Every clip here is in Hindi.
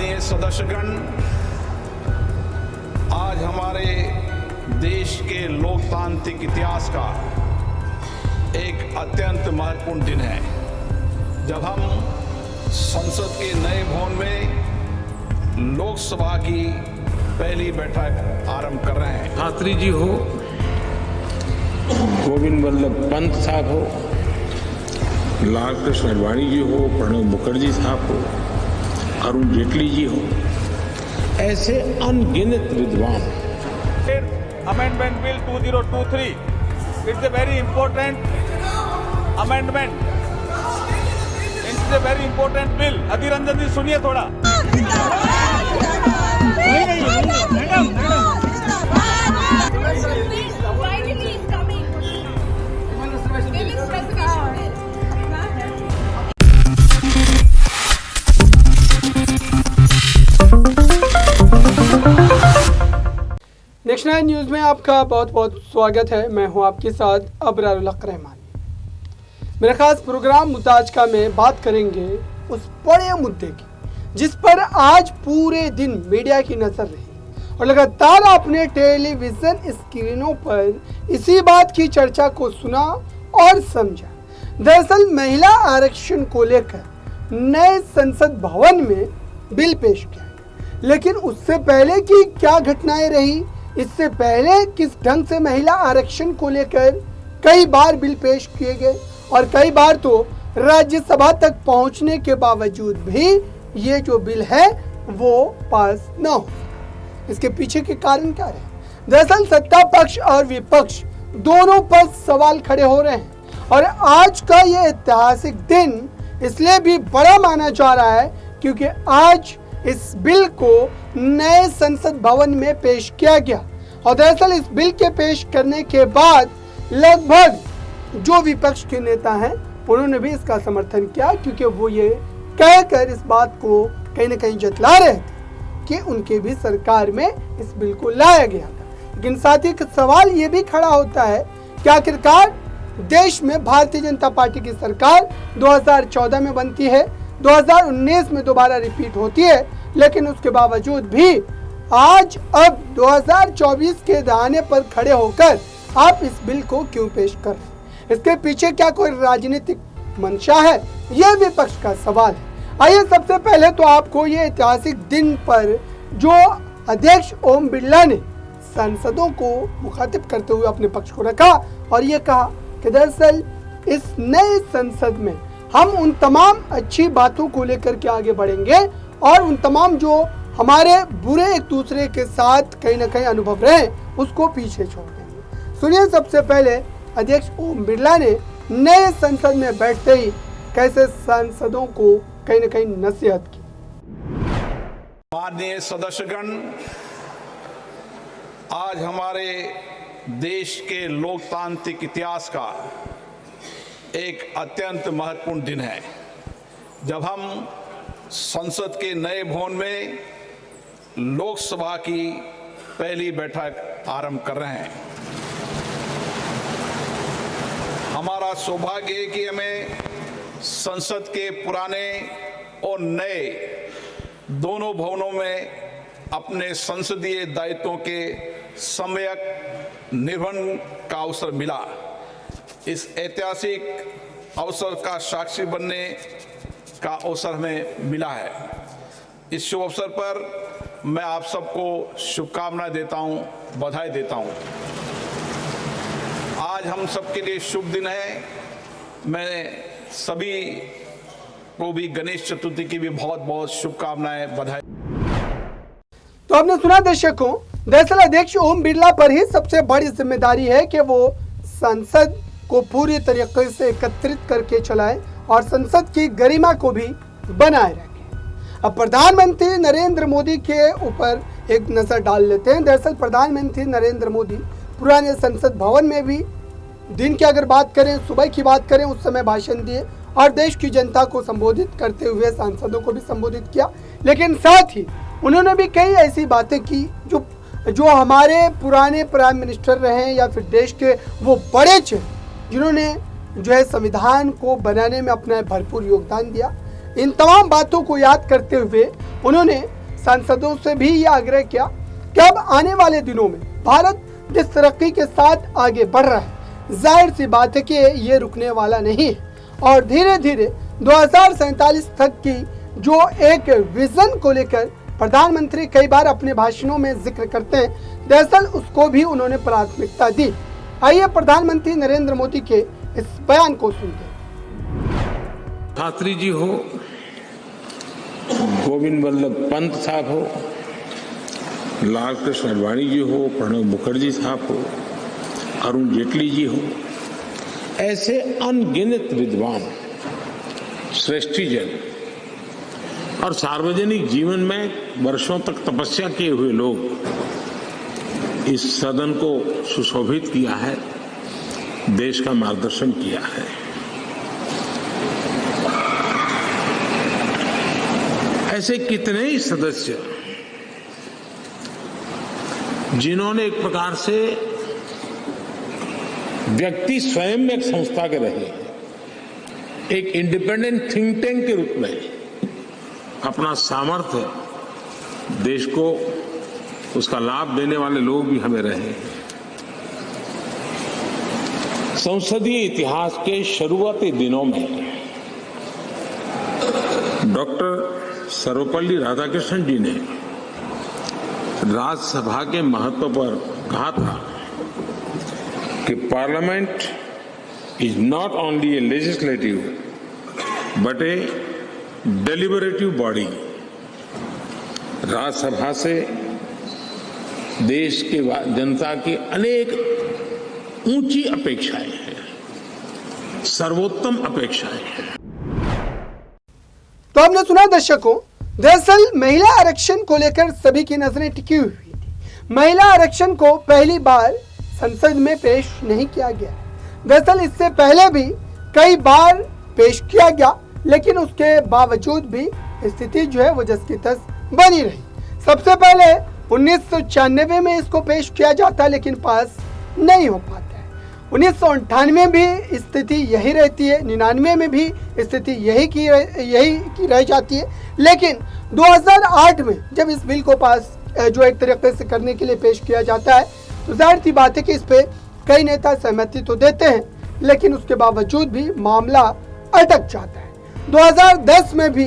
माननीय सदस्यगण, आज हमारे देश के लोकतांत्रिक इतिहास का एक अत्यंत महत्वपूर्ण दिन है, जब हम संसद के नए भवन में लोकसभा की पहली बैठक आरंभ कर रहे हैं। शास्त्री जी हो, गोविंद वल्लभ पंत साहब हो, लाल कृष्ण आडवाणी जी हो, प्रणब मुखर्जी साहब हो, अरुण जेटली जी हो, ऐसे अनगिनत विद्वान। Amendment Bill 2023. It's a very important amendment. It's a very important bill. अधीर रंजन जी सुनिए थोड़ा। नेशनल न्यूज़ में आपका बहुत बहुत स्वागत है। मैं हूं आपके साथ अबरारुल हक रहमान। मेरा खास प्रोग्राम मुद्दा आज का में बात करेंगे उस बड़े मुद्दे की जिस पर आज पूरे दिन मीडिया की नजर रही और लगातार आपने टेलीविजन स्क्रीनों पर इसी बात की चर्चा को सुना और समझा। दरअसल महिला आरक्षण को लेकर नए संसद भवन में बिल पेश किया, लेकिन उससे पहले की क्या घटनाएं रही, इससे पहले किस ढंग से महिला आरक्षण को लेकर कई बार बिल पेश किए गए और कई बार तो राज्यसभा तक पहुंचने के बावजूद भी ये जो बिल है वो पास न हो। इसके पीछे के कारण क्या रहे? दरअसल सत्ता पक्ष और विपक्ष दोनों पर सवाल खड़े हो रहे हैं और आज का ये ऐतिहासिक दिन इसलिए भी बड़ा माना जा रहा है क्योंकि आज इस बिल को नए संसद भवन में पेश किया गया और दरअसल इस बिल के पेश करने के बाद लगभग जो विपक्ष के नेता हैं उन्होंने भी इसका समर्थन किया, क्योंकि वो ये कहकर इस बात को कहीं ना कहीं जतला रहे थे कि उनके भी सरकार में इस बिल को लाया गया था। लेकिन साथ ही सवाल ये भी खड़ा होता है कि आखिरकार देश में भारतीय जनता पार्टी की सरकार 2014 में बनती है, 2019 में दोबारा रिपीट होती है, लेकिन उसके बावजूद भी आज अब 2024 के दहाने पर खड़े होकर आप इस बिल को क्यों पेश कर रहे हैं? इसके पीछे क्या कोई राजनीतिक मंशा है? यह विपक्ष का सवाल है। आइए सबसे पहले तो आपको ये ऐतिहासिक दिन पर जो अध्यक्ष ओम बिरला ने सांसदों को मुखातिब करते हुए अपने पक्ष को रखा और ये कहा कि दरअसल इस नए संसद में हम उन तमाम अच्छी बातों को लेकर के आगे बढ़ेंगे और उन तमाम जो हमारे बुरे एक दूसरे के साथ कहीं ना कहीं अनुभव रहे उसको पीछे छोड़ देंगे। सुनिए सबसे पहले अध्यक्ष ओम बिरला ने नए संसद में बैठते ही कैसे सांसदों को कहीं ना कहीं नसीहत की। माननीय सदस्यगण, आज हमारे देश के लोकतांत्रिक इतिहास का एक अत्यंत महत्वपूर्ण दिन है, जब हम संसद के नए भवन में लोकसभा की पहली बैठक आरंभ कर रहे हैं। हमारा सौभाग्य है कि हमें संसद के पुराने और नए दोनों भवनों में अपने संसदीय दायित्वों के सम्यक निर्वहन का अवसर मिला। इस ऐतिहासिक अवसर का साक्षी बनने का अवसर हमें मिला है। इस शुभ अवसर पर मैं आप सबको शुभकामनाएं देता हूं, बधाई देता हूं। आज हम सबके लिए शुभ दिन है। मैं सभी को भी गणेश चतुर्थी की भी बहुत बहुत शुभकामनाएं, बधाई। तो आपने सुना दर्शकों, दरअसल अध्यक्ष ओम बिरला पर ही सबसे बड़ी जिम्मेदारी है कि वो संसद को पूरी तरीके से एकत्रित करके चलाए और संसद की गरिमा को भी बनाए रखें। अब प्रधानमंत्री नरेंद्र मोदी के ऊपर एक नज़र डाल लेते हैं। दरअसल प्रधानमंत्री नरेंद्र मोदी पुराने संसद भवन में भी दिन की अगर बात करें, सुबह की बात करें, उस समय भाषण दिए और देश की जनता को संबोधित करते हुए सांसदों को भी संबोधित किया। लेकिन साथ ही उन्होंने भी कई ऐसी बातें की जो हमारे पुराने प्राइम मिनिस्टर रहे या फिर देश के वो बड़े चेहरे जिन्होंने जो है संविधान को बनाने में अपना भरपूर योगदान दिया, इन तमाम बातों को याद करते हुए उन्होंने सांसदों से भी ये आग्रह किया कि अब आने वाले दिनों में भारत जिस तरक्की के साथ आगे बढ़ रहा है, जाहिर सी बात है कि ये रुकने वाला नहीं है और धीरे धीरे 2047 तक की जो एक विजन को लेकर प्रधानमंत्री कई बार अपने भाषणों में जिक्र करते हैं, दरअसल उसको भी उन्होंने प्राथमिकता दी। आइए प्रधानमंत्री नरेंद्र मोदी के इस बयान को सुनते हैं। शास्त्री जी हो, गोविंद वल्लभ पंत साहब हो, लाल कृष्ण आडवाणी जी हो, प्रणब मुखर्जी साहब हो, अरुण जेटली जी हो, ऐसे अनगिनत विद्वान, श्रेष्ठीजन और सार्वजनिक जीवन में वर्षों तक तपस्या किए हुए लोग इस सदन को सुशोभित किया है, देश का मार्गदर्शन किया है। ऐसे कितने ही सदस्य जिन्होंने एक प्रकार से व्यक्ति स्वयं में एक संस्था के रहे, एक इंडिपेंडेंट थिंक टैंक के रूप में अपना सामर्थ्य देश को उसका लाभ देने वाले लोग भी हमें रहे। संसदीय इतिहास के शुरुआती दिनों में डॉक्टर सर्वपल्ली राधाकृष्णन जी ने राज्यसभा के महत्व पर कहा था कि parliament is not only A legislative but A deliberative body. Rajya Sabha से देश के जनता की अनेक ऊंची अपेक्षाएं हैं, सर्वोत्तम अपेक्षाएं हैं। तो आपने सुना दर्शकों, दरअसल महिला आरक्षण को लेकर सभी की नजरें टिकी हुई थी। महिला आरक्षण को पहली बार संसद में पेश नहीं किया गया। दरअसल इससे पहले भी कई बार पेश किया गया, लेकिन उसके बावजूद भी स्थिति जो है वो जस की तस बनी रही। सबसे पहले 1996 में इसको पेश किया जाता है, लेकिन पास नहीं हो पाता है। 1998 में भी स्थिति यही रहती है, 99 में भी स्थिति यही की रह जाती है। लेकिन 2008 में जब इस बिल को पास जो एक तरीके से करने के लिए पेश किया जाता है, तो जाहिर सी बात है कि इस पे कई नेता सहमति तो देते हैं, लेकिन उसके बावजूद भी मामला अटक जाता है। 2010 में भी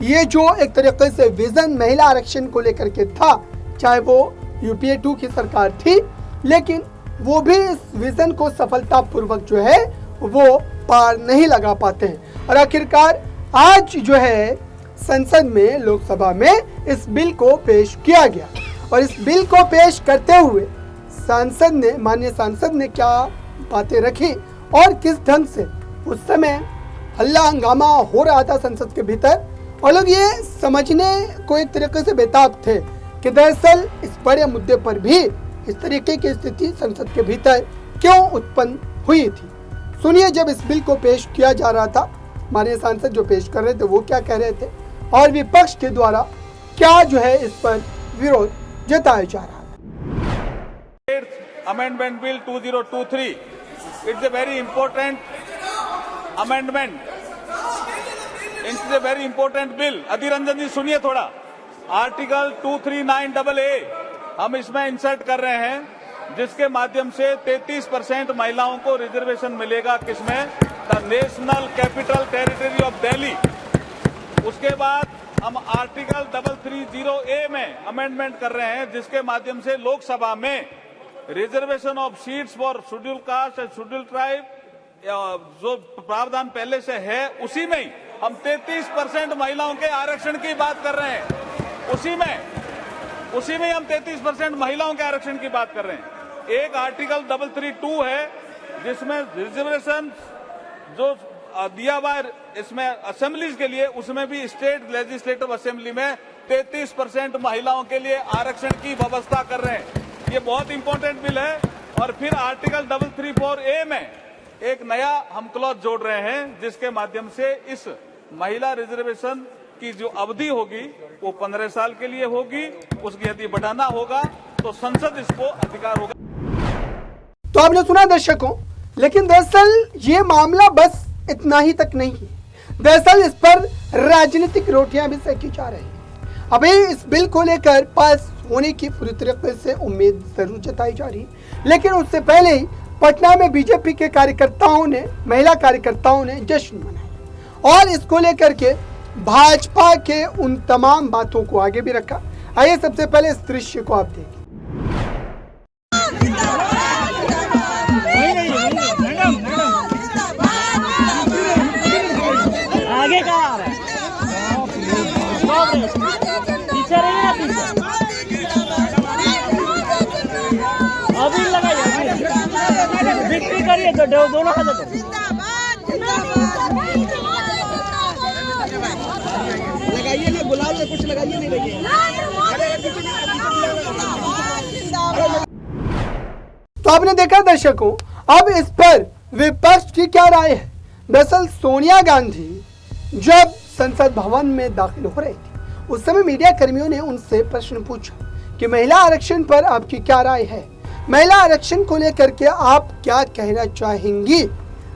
ये जो एक तरीके से विजन महिला आरक्षण को लेकर के था, चाहे वो यूपीए 2 की सरकार थी, लेकिन वो भी इस विजन को सफलतापूर्वक जो है वो पार नहीं लगा पाते हैं। और आखिरकार आज जो है संसद में, लोकसभा में इस बिल को पेश किया गया। और इस बिल को पेश करते हुए माननीय सांसद ने क्या बातें रखी और किस ढंग से उस समय हल्ला हंगामा हो रहा था संसद के भीतर, और लोग ये समझने को एक तरीके से बेताब थे कि दरअसल इस बड़े मुद्दे पर भी इस तरीके की स्थिति संसद के भीतर क्यों उत्पन्न हुई थी। सुनिए, जब इस बिल को पेश किया जा रहा था, माननीय सांसद जो पेश कर रहे थे वो क्या कह रहे थे और विपक्ष के द्वारा क्या जो है इस पर विरोध जताया जा रहा है। Amendment bill 2023, it's a very important amendment, it's a very important bill. Adhir Ranjan ji सुनिए थोड़ा। आर्टिकल 239AA हम इसमें इंसर्ट कर रहे हैं, जिसके माध्यम से 33% महिलाओं को रिजर्वेशन मिलेगा। किसमें? The national capital territory of Delhi. उसके बाद हम आर्टिकल 330A में अमेंडमेंट कर रहे हैं, जिसके माध्यम से लोकसभा में reservation of seats for schedule caste and schedule tribe, जो प्रावधान पहले से है उसी में ही हम 33% महिलाओं के आरक्षण की बात कर रहे हैं। उसी में हम 33% महिलाओं के आरक्षण की बात कर रहे हैं। एक आर्टिकल 332 है, जिसमें रिजर्वेशन जो दिया हुआ है इसमें असेंबलीज के लिए, उसमें भी स्टेट लेजिस्लेटिव असेंबली में 33% महिलाओं के लिए आरक्षण की व्यवस्था कर रहे हैं। ये बहुत इंपॉर्टेंट बिल है। और फिर आर्टिकल 334A में एक नया हम क्लॉज जोड़ रहे हैं, जिसके माध्यम से इस महिला रिजर्वेशन की जो अवधि होगी वो 15 साल के लिए होगी। उसकी यदि बढ़ाना होगा तो संसद इसको अधिकार होगा। तो आपने सुना दर्शकों, लेकिन दरअसल ये मामला बस इतना ही तक नहीं है। दरअसल इस पर राजनीतिक रोटियां भी सेकी जा रही हैं। अभी इस बिल को लेकर पास होने की पूरी तरीके से उम्मीद जरूर जताई जा रही है, लेकिन उससे पहले ही पटना में बीजेपी के कार्यकर्ताओं ने, महिला कार्यकर्ताओं ने जश्न मनाया और इसको लेकर के भाजपा के उन तमाम बातों को आगे भी रखा। आइए सबसे पहले इस दृश्य को आप देखिए। आगे का आ रहा है, पीछे रहिए ना, पीछे अभी लगाइए, बिक्री करिए तो दोनों हाथ में लगाइए ना, गुलाल में कुछ लगाइए नहीं रहिए। तो आपने देखा दर्शकों, अब इस पर विपक्ष की क्या राय है। दरअसल सोनिया गांधी जब संसद भवन में दाखिल हो रही थी, उस समय मीडिया कर्मियों ने उनसे प्रश्न पूछा कि महिला आरक्षण पर आपकी क्या राय है, महिला आरक्षण को लेकर के आप क्या कहना चाहेंगी।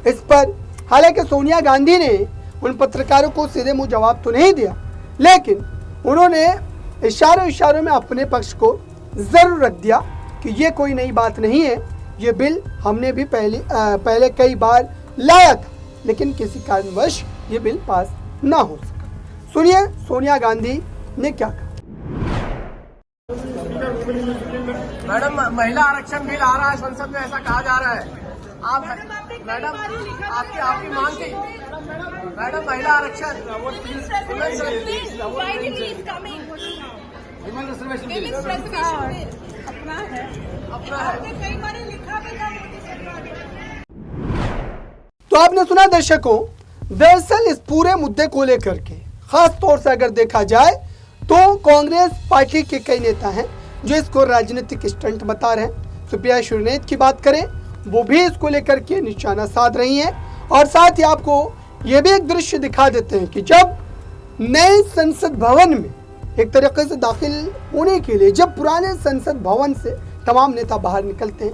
इस पर हालांकि सोनिया गांधी ने उन पत्रकारों को सीधे मुंह जवाब तो नहीं दिया, लेकिन उन्होंने इशारों में अपने पक्ष को जरूर रख दिया कि ये कोई नई बात नहीं है, ये बिल हमने भी पहले कई बार लाया था, लेकिन किसी कारणवश ये बिल पास ना हो सका। सुनिए सोनिया गांधी ने क्या कहा। मैडम, महिला आरक्षण बिल आ रहा है संसद में, ऐसा कहा जा रहा है। आप मैडम, आपकी मांग थी मैडम, महिला आरक्षण अपना है, कई बार लिखा भी था। तो आपने सुना दर्शकों, दरअसल इस पूरे मुद्दे को लेकर के खास तौर से अगर देखा जाए तो कांग्रेस पार्टी के कई नेता हैं जो इसको राजनीतिक स्टंट बता रहे हैं। सुप्रिया शुरनेत की बात करें, वो भी इसको लेकर के निशाना साध रही हैं और साथ ही आपको ये भी एक दृश्य दिखा देते हैं कि जब नए संसद भवन में एक तरीके से दाखिल होने के लिए जब पुराने संसद भवन से तमाम नेता बाहर निकलते हैं,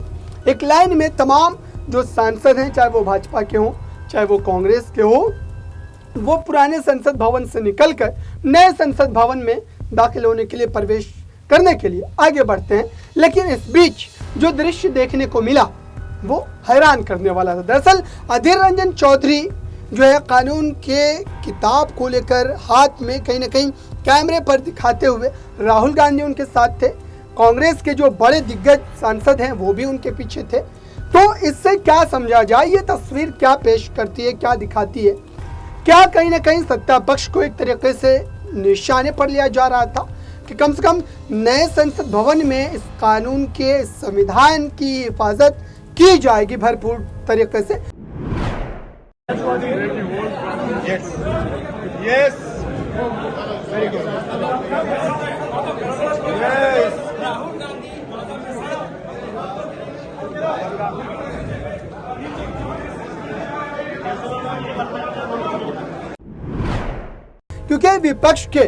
एक लाइन में तमाम जो सांसद हैं, चाहे वो भाजपा के हों चाहे वो कांग्रेस के हो, वो पुराने संसद भवन से निकलकर नए संसद भवन में दाखिल होने के लिए, प्रवेश करने के लिए आगे बढ़ते हैं। लेकिन इस बीच जो दृश्य देखने को मिला वो हैरान करने वाला था। दरअसल अधीर रंजन चौधरी जो है कानून के किताब को लेकर हाथ में कहीं ना कहीं कैमरे पर दिखाते हुए, राहुल गांधी उनके साथ थे, कांग्रेस के जो बड़े दिग्गज सांसद हैं वो भी उनके पीछे थे। तो इससे क्या समझा जाए, ये तस्वीर क्या पेश करती है, क्या दिखाती है, क्या कहीं ना कहीं सत्ता पक्ष को एक तरीके से निशाने पर लिया जा रहा था कि कम से कम नए संसद भवन में इस कानून के, संविधान की हिफाजत की जाएगी भरपूर तरीके से। Yes. Very good. Yes. क्योंकि विपक्ष के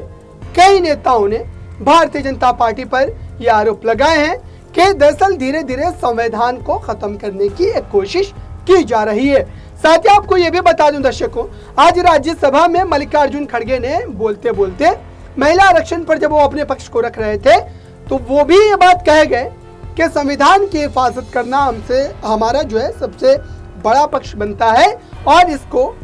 कई नेताओं ने भारतीय जनता पार्टी पर यह आरोप लगाए हैं कि दरअसल धीरे धीरे संविधान को खत्म करने की एक कोशिश की जा रही है। साथ ही आपको यह भी बता दूं दर्शकों, आज राज्यसभा में मल्लिकार्जुन खड़गे ने बोलते बोलते महिला आरक्षण पर जब वो अपने पक्ष को रख रहे थे तो वो भी ये बात कह गए कि संविधान की हिफाजत करना हमसे, हमारा जो है सबसे बड़ा पक्ष बनता है और इसको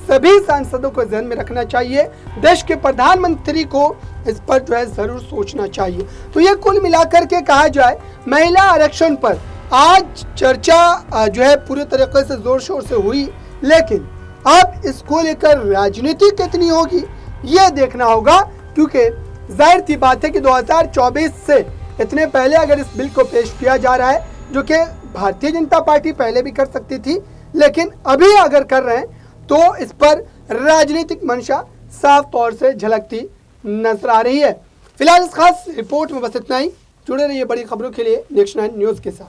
सभी सांसदों को ध्यान में रखना चाहिए। देश के प्रधानमंत्री को इस पर जो है जरूर सोचना चाहिए। तो ये कुल मिलाकर के कहा जाए, महिला आरक्षण पर आज चर्चा जो है पूरे तरीके से जोर शोर से हुई, लेकिन अब इसको लेकर राजनीति कितनी होगी ये देखना होगा, क्योंकि जाहिर सी बात है कि 2024 से इतने पहले अगर इस बिल को पेश किया जा रहा है, जो कि भारतीय जनता पार्टी पहले भी कर सकती थी, लेकिन अभी अगर कर रहे हैं तो इस पर राजनीतिक मंशा साफ तौर से झलकती नजर आ रही है। फिलहाल इस खास रिपोर्ट में बस इतना ही। जुड़े रहिए बड़ी खबरों के लिए नेक्स्ट 9 न्यूज़ के साथ।